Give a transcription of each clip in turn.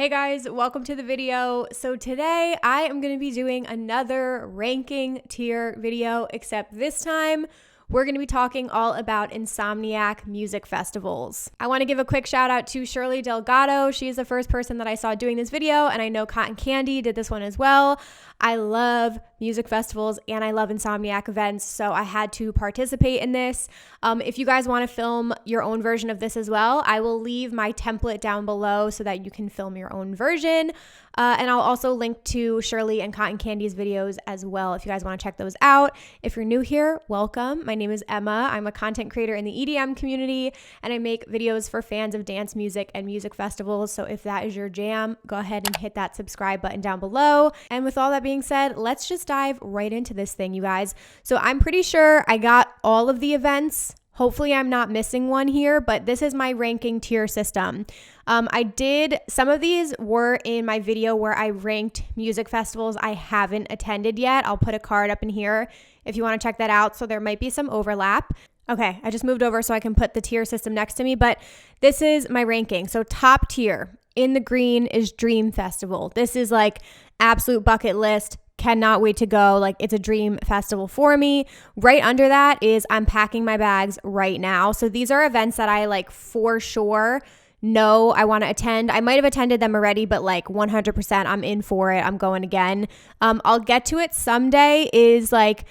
Hey guys, welcome to the video. So today I am going to be doing another ranking tier video, except this time we're going to be talking all about Insomniac music festivals. I want to give a quick shout out to Shirley Delgado. She is the first person that I saw doing this video, and I know Cotton Candy did this one as well. I love music festivals and I love Insomniac Events, so I had to participate in this. If you guys want to film your own version of this as well, I will leave my template down below so that you can film your own version. And I'll also link to Shirley and Cotton Candy's videos as well if you guys want to check those out. If you're new here, welcome. My name is Emma. I'm a content creator in the EDM community, and I make videos for fans of dance music and music festivals. So if that is your jam, go ahead and hit that subscribe button down below. And with all that being said, let's just dive right into this thing, you guys. So I'm pretty sure I got all of the events. Hopefully I'm not missing one here, but this is my ranking tier system. Some of these were in my video where I ranked music festivals I haven't attended yet. I'll put a card up in here if you want to check that out. So there might be some overlap. Okay, I just moved over so I can put the tier system next to me, but this is my ranking. So top tier in the green is Dream Festival. This is like absolute bucket list. Cannot wait to go. Like, it's a dream festival for me. Right under that is I'm packing my bags right now. So these are events that I like for sure know I want to attend. I might have attended them already, but like 100% I'm in for it. I'm going again. I'll get to it someday is like,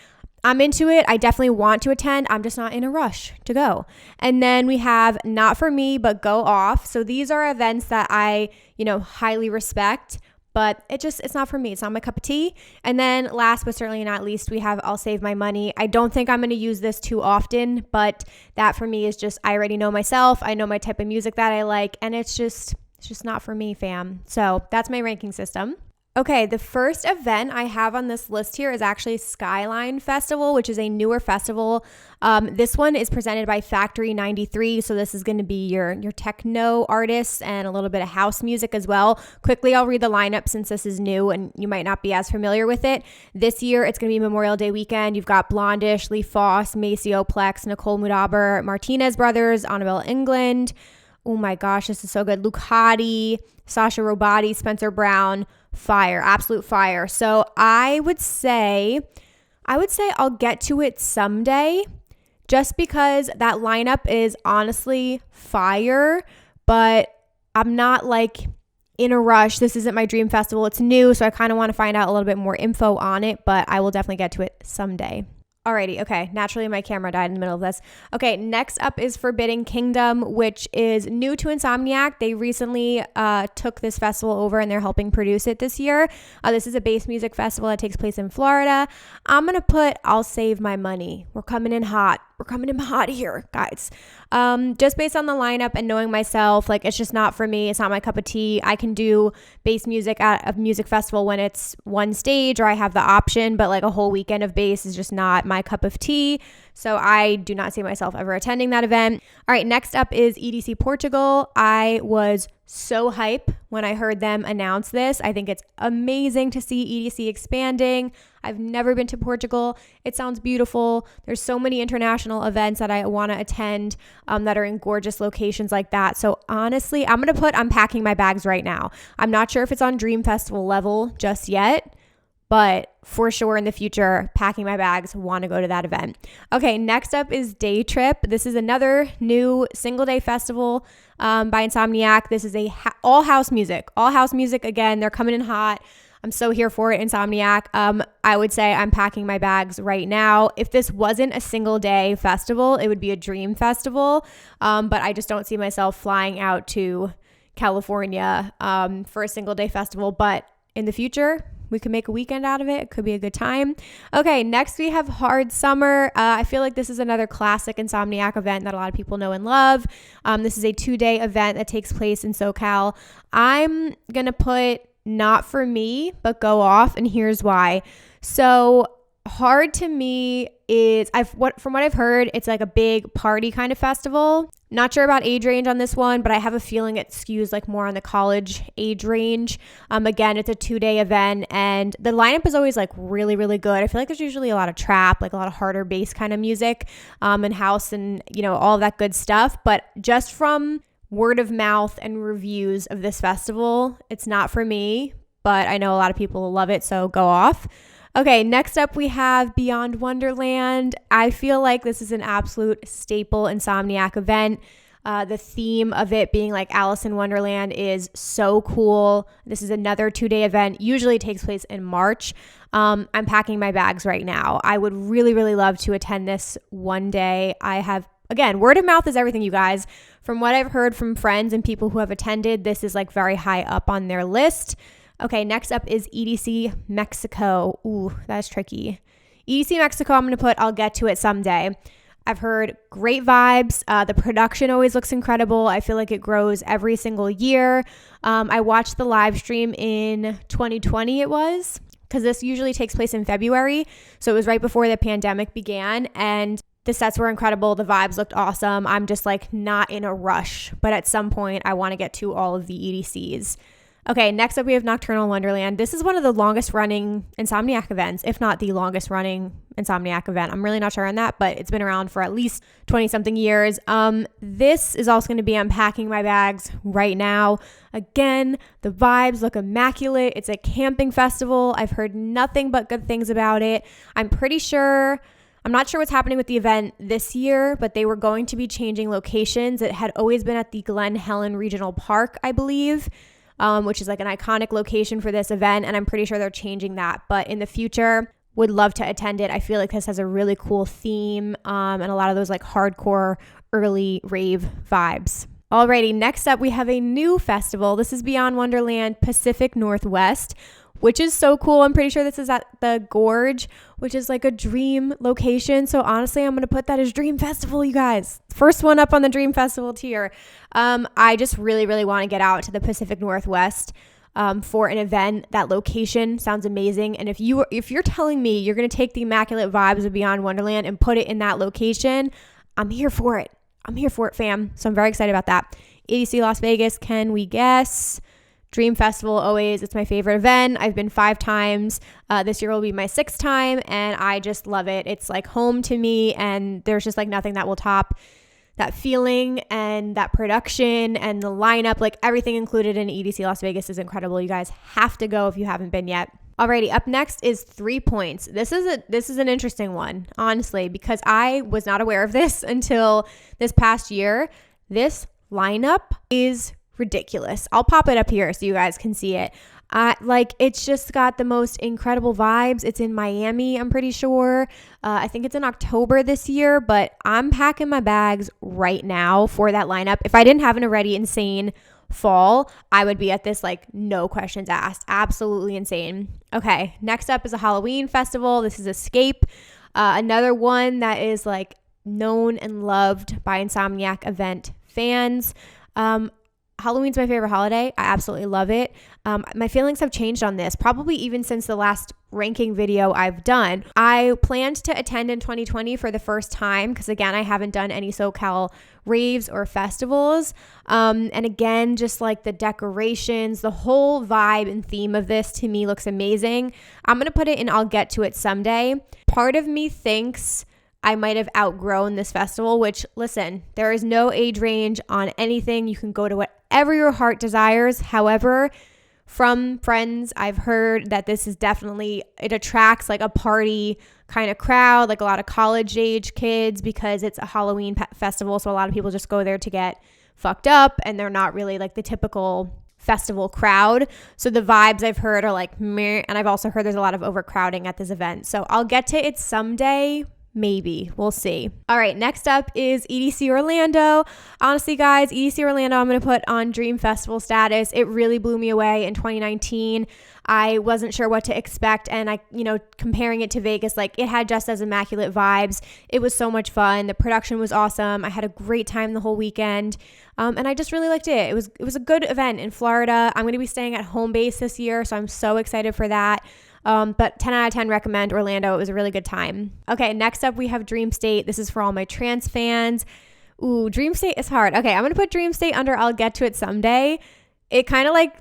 I'm into it. I definitely want to attend. I'm just not in a rush to go. And then we have Not For Me, But Go Off. So these are events that I, highly respect, but it's not for me. It's not my cup of tea. And then last but certainly not least, we have I'll Save My Money. I don't think I'm going to use this too often, but that for me is just, I already know myself. I know my type of music that I like, and it's just not for me, fam. So that's my ranking system. Okay, the first event I have on this list here is actually Skyline Festival, which is a newer festival. This one is presented by Factory 93, so this is going to be your techno artists and a little bit of house music as well. Quickly, I'll read the lineup since this is new and you might not be as familiar with it. This year, it's going to be Memorial Day weekend. You've got Blondish, Lee Foss, Maceo Plex, Nicole Mudaber, Martinez Brothers, Annabelle England. Oh my gosh, this is so good. Luke Hadi, Sasha Robati, Spencer Brown. Fire, absolute fire. So I would say I'll get to it someday, just because that lineup is honestly fire, but I'm not like in a rush. This isn't my dream festival. It's new, so I kind of want to find out a little bit more info on it, but I will definitely get to it someday. Alrighty, okay. Naturally, my camera died in the middle of this. Okay, next up is Forbidden Kingdom, which is new to Insomniac. They recently took this festival over and they're helping produce it this year. This is a bass music festival that takes place in Florida. I'm going to put I'll Save My Money. We're coming in hot. We're coming in hot here, guys. Just based on the lineup and knowing myself, like, it's just not for me. It's not my cup of tea. I can do bass music at a music festival when it's one stage or I have the option, but like a whole weekend of bass is just not my cup of tea. So I do not see myself ever attending that event. All right, next up is EDC Portugal. I was so hype when I heard them announce this. I think it's amazing to see EDC expanding. I've never been to Portugal. It sounds beautiful. There's so many international events that I want to attend that are in gorgeous locations like that. So honestly, I'm packing my bags right now. I'm not sure if it's on Dream Festival level just yet, but for sure in the future, packing my bags, want to go to that event. Okay, next up is Day Trip. This is another new single day festival by Insomniac. This is all house music. All house music again. They're coming in hot. I'm so here for it, Insomniac. I would say I'm packing my bags right now. If this wasn't a single day festival, it would be a dream festival. But I just don't see myself flying out to California for a single day festival. But in the future, we could make a weekend out of it. It could be a good time. Okay, next we have Hard Summer. I feel like this is another classic Insomniac event that a lot of people know and love. This is a 2-day event that takes place in SoCal. I'm going to put Not For Me, But Go Off, and here's why. So Hard to me is, from what I've heard, it's like a big party kind of festival. Not sure about age range on this one, but I have a feeling it skews like more on the college age range. Again, it's a 2-day event and the lineup is always like really, really good. I feel like there's usually a lot of trap, like a lot of harder bass kind of music, and house and, all of that good stuff. But just from word of mouth and reviews of this festival. It's not for me, but I know a lot of people love it, so go off. Okay, next up we have Beyond Wonderland. I feel like this is an absolute staple Insomniac event. The theme of it being like Alice in Wonderland is so cool. This is another 2-day event. Usually takes place in March. I'm packing my bags right now. I would really, really love to attend this one day. Again, word of mouth is everything, you guys. From what I've heard from friends and people who have attended, this is like very high up on their list. Okay, next up is EDC Mexico. Ooh, that's tricky. EDC Mexico, I'm going to put, I'll get to it someday. I've heard great vibes. The production always looks incredible. I feel like it grows every single year. I watched the live stream in 2020 it was, because this usually takes place in February. So it was right before the pandemic began, and the sets were incredible. The vibes looked awesome. I'm just like not in a rush, but at some point I want to get to all of the EDCs. Okay, next up we have Nocturnal Wonderland. This is one of the longest running Insomniac events, if not the longest running Insomniac event. I'm really not sure on that, but it's been around for at least 20 something years. This is also going to be unpacking my bags right now. Again, the vibes look immaculate. It's a camping festival. I've heard nothing but good things about it. I'm not sure what's happening with the event this year, but they were going to be changing locations. It had always been at the Glen Helen Regional Park, I believe, which is like an iconic location for this event, and I'm pretty sure they're changing that. But in the future, would love to attend it. I feel like this has a really cool theme and a lot of those like hardcore early rave vibes. Alrighty, next up we have a new festival. This is Beyond Wonderland Pacific Northwest, which is so cool. I'm pretty sure this is at the Gorge, which is like a dream location. So honestly, I'm going to put that as Dream Festival, you guys. First one up on the Dream Festival tier. I just really, really want to get out to the Pacific Northwest for an event. That location sounds amazing. And if you're telling me you're going to take the immaculate vibes of Beyond Wonderland and put it in that location, I'm here for it. I'm here for it, fam. So I'm very excited about that. EDC Las Vegas, can we guess? Dream Festival, always. It's my favorite event. I've been 5 times. This year will be my 6th time, and I just love it. It's like home to me, and there's just like nothing that will top that feeling and that production and the lineup. Like everything included in EDC Las Vegas is incredible. You guys have to go if you haven't been yet. Alrighty, up next is 3 Points. This is an interesting one, honestly, because I was not aware of this until this past year. This lineup is ridiculous. I'll pop it up here so you guys can see it. It's just got the most incredible vibes. It's in Miami, I'm pretty sure. I think it's in October this year, but I'm packing my bags right now for that lineup. If I didn't have an already insane fall, I would be at this like no questions asked. Absolutely insane. Okay, next up is a Halloween festival. This is Escape. Another one that is like known and loved by Insomniac event fans. Halloween's my favorite holiday. I absolutely love it. My feelings have changed on this, probably even since the last ranking video I've done. I planned to attend in 2020 for the first time because, again, I haven't done any SoCal raves or festivals. And again, just like the decorations, the whole vibe and theme of this to me looks amazing. I'm going to put it in I'll get to it someday. Part of me thinks I might have outgrown this festival, which, listen, there is no age range on anything. You can go to whatever your heart desires. However, from friends, I've heard that this is definitely, it attracts like a party kind of crowd, like a lot of college age kids, because it's a Halloween festival. So a lot of people just go there to get fucked up, and they're not really like the typical festival crowd. So the vibes I've heard are like meh, and I've also heard there's a lot of overcrowding at this event. So I'll get to it someday. Maybe. We'll see. All right, next up is EDC Orlando. Honestly, guys, EDC Orlando, I'm going to put on Dream Festival status. It really blew me away in 2019. I wasn't sure what to expect, and comparing it to Vegas, like it had just as immaculate vibes. It was so much fun. The production was awesome. I had a great time the whole weekend, and I just really liked it. It was a good event in Florida. I'm going to be staying at home base this year, so I'm so excited for that. But 10 out of 10 recommend Orlando. It was a really good time. Okay, next up we have Dream State. This is for all my trance fans. Ooh, Dream State is hard. Okay, I'm going to put Dream State under I'll get to it someday. It kind of like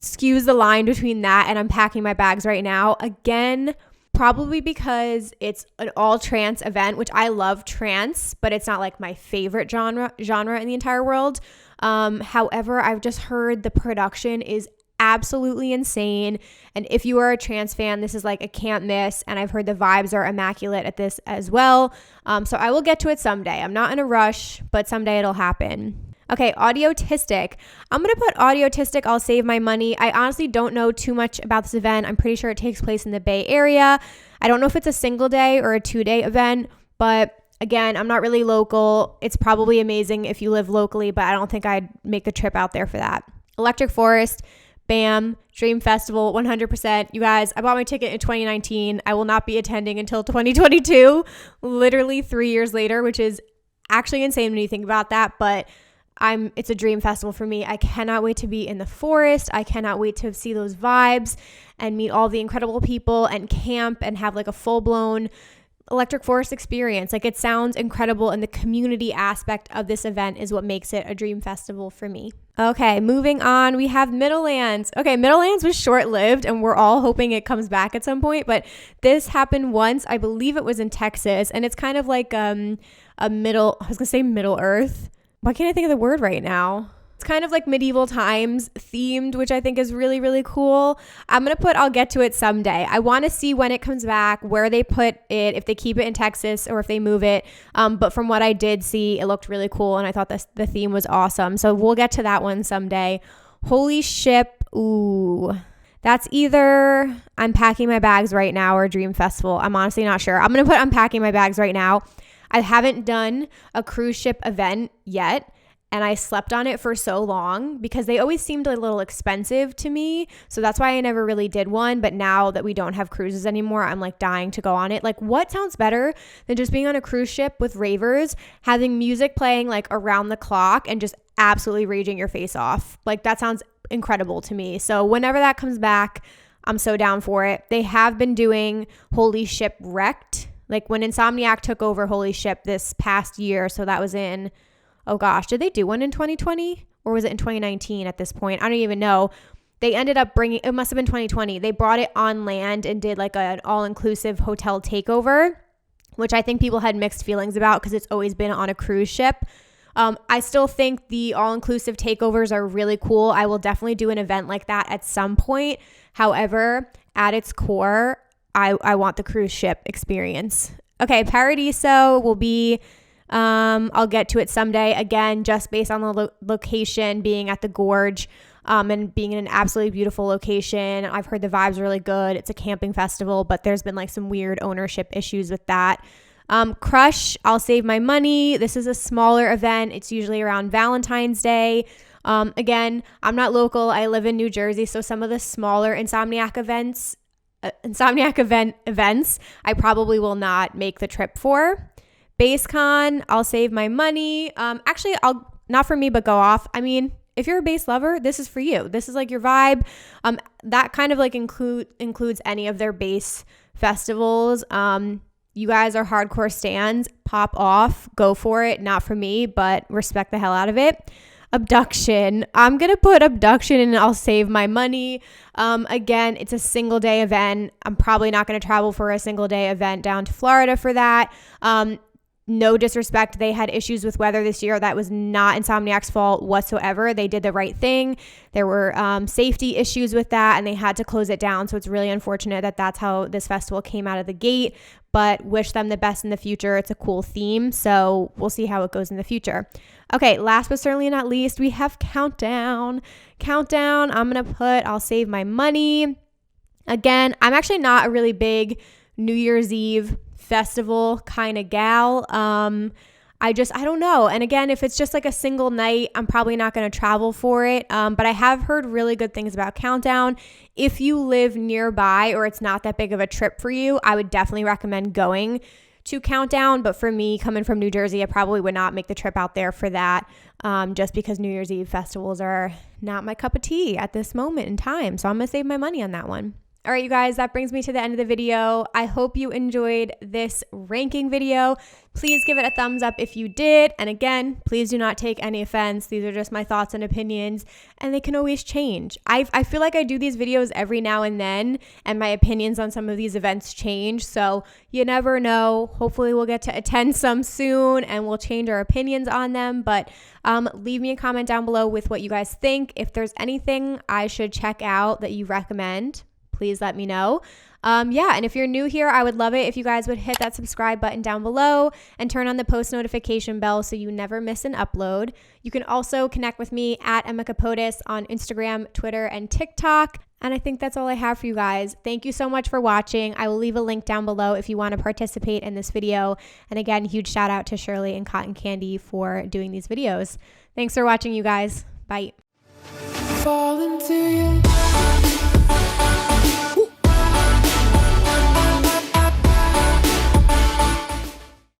skews the line between that and I'm packing my bags right now. Again, probably because it's an all trance event, which I love trance, but it's not like my favorite genre in the entire world. However, I've just heard the production is absolutely insane. And if you are a trance fan, this is like a can't miss. And I've heard the vibes are immaculate at this as well. So I will get to it someday. I'm not in a rush, but someday it'll happen. Okay, Audiotistic. I'm going to put Audiotistic, I'll save my money. I honestly don't know too much about this event. I'm pretty sure it takes place in the Bay Area. I don't know if it's a single day or a 2-day event, but again, I'm not really local. It's probably amazing if you live locally, but I don't think I'd make the trip out there for that. Electric Forest, bam, Dream Festival, 100%. You guys, I bought my ticket in 2019. I will not be attending until 2022, literally 3 years later, which is actually insane when you think about that, but it's a dream festival for me. I cannot wait to be in the forest. I cannot wait to see those vibes and meet all the incredible people and camp and have like a full-blown Electric Forest experience. Like, it sounds incredible, and the community aspect of this event is what makes it a dream festival for me. Okay, moving on, we have Middlelands. Okay, Middlelands was short-lived, and we're all hoping it comes back at some point, but this happened once. I believe it was in Texas, and it's kind of like I was gonna say Middle Earth. Why can't I think of the word right now? It's kind of like medieval times themed, which I think is really, really cool. I'll get to it someday. I want to see when it comes back, where they put it, if they keep it in Texas or if they move it. But from what I did see, it looked really cool, and I thought the theme was awesome. So we'll get to that one someday. Holy Ship. Ooh. That's either I'm packing my bags right now or Dream Festival. I'm honestly not sure. I'm going to put I'm packing my bags right now. I haven't done a cruise ship event yet, and I slept on it for so long because they always seemed a little expensive to me. So that's why I never really did one. But now that we don't have cruises anymore, I'm like dying to go on it. Like, what sounds better than just being on a cruise ship with ravers, having music playing like around the clock and just absolutely raging your face off? Like, that sounds incredible to me. So whenever that comes back, I'm so down for it. They have been doing Holy Ship Wrecked. Like, when Insomniac took over Holy Ship this past year, so that was in, oh gosh, did they do one in 2020? Or was it in 2019 at this point? I don't even know. They ended up it must have been 2020. They brought it on land and did like an all-inclusive hotel takeover, which I think people had mixed feelings about because it's always been on a cruise ship. I still think the all-inclusive takeovers are really cool. I will definitely do an event like that at some point. However, at its core, I want the cruise ship experience. Okay, Paradiso will be, I'll get to it someday. Again, just based on the location, being at the gorge, and being in an absolutely beautiful location. I've heard the vibes are really good. It's a camping festival, but there's been like some weird ownership issues with that. Crush, I'll save my money. This is a smaller event. It's usually around Valentine's Day. Again, I'm not local. I live in New Jersey, so some of the smaller Insomniac events, I probably will not make the trip for. BassCon, I'll save my money. Actually, not for me, but go off. I mean, if you're a bass lover, this is for you. This is like your vibe. That kind of like includes any of their bass festivals. You guys are hardcore stans. Pop off, go for it. Not for me, but respect the hell out of it. Abduction. I'm going to put Abduction and I'll save my money. Again, it's a single day event. I'm probably not going to travel for a single day event down to Florida for that. No disrespect. They had issues with weather this year. That was not Insomniac's fault whatsoever. They did the right thing. There were safety issues with that, and they had to close it down. So it's really unfortunate that that's how this festival came out of the gate, but wish them the best in the future. It's a cool theme. So we'll see how it goes in the future. Okay, last but certainly not least, we have Countdown. Countdown, I'm going to put, I'll save my money. Again, I'm actually not a really big New Year's Eve festival kind of gal. I don't know. And again, if it's just like a single night, I'm probably not going to travel for it. But I have heard really good things about Countdown. If you live nearby or it's not that big of a trip for you, I would definitely recommend going to Countdown. But for me, coming from New Jersey, I probably would not make the trip out there for that, just because New Year's Eve festivals are not my cup of tea at this moment in time. So I'm going to save my money on that one. All right, you guys, that brings me to the end of the video. I hope you enjoyed this ranking video. Please give it a thumbs up if you did. And again, please do not take any offense. These are just my thoughts and opinions, and they can always change. I feel like I do these videos every now and then, and my opinions on some of these events change. So you never know. Hopefully we'll get to attend some soon and we'll change our opinions on them. But leave me a comment down below with what you guys think. If there's anything I should check out that you recommend, please let me know. Yeah, and if you're new here, I would love it if you guys would hit that subscribe button down below and turn on the post notification bell so you never miss an upload. You can also connect with me at Kapotes on Instagram, Twitter, and TikTok. And I think that's all I have for you guys. Thank you so much for watching. I will leave a link down below if you want to participate in this video. And again, huge shout out to Shirley and Cotton Candy for doing these videos. Thanks for watching, you guys. Bye. Fall into you.